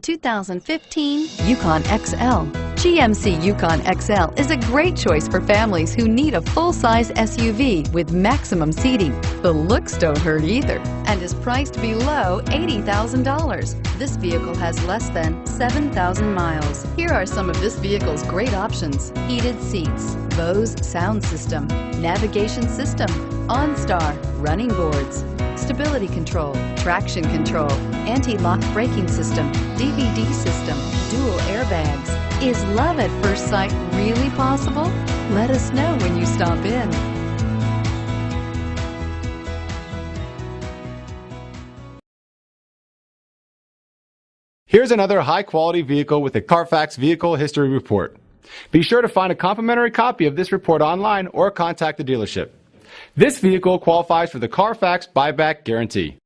2015 Yukon XL. GMC Yukon XL is a great choice for families who need a full-size SUV with maximum seating. The looks don't hurt either and is priced below $80,000. This vehicle has less than 7,000 miles. Here are some of this vehicle's great options: heated seats, Bose sound system, navigation system, OnStar, running boards, stability control, traction control, anti-lock braking system, DVD system, dual airbags. Is love at first sight really possible? Let us know when you stop in. Here's another high-quality vehicle with a Carfax Vehicle History Report. Be sure to find a complimentary copy of this report online or contact the dealership. This vehicle qualifies for the Carfax Buyback Guarantee.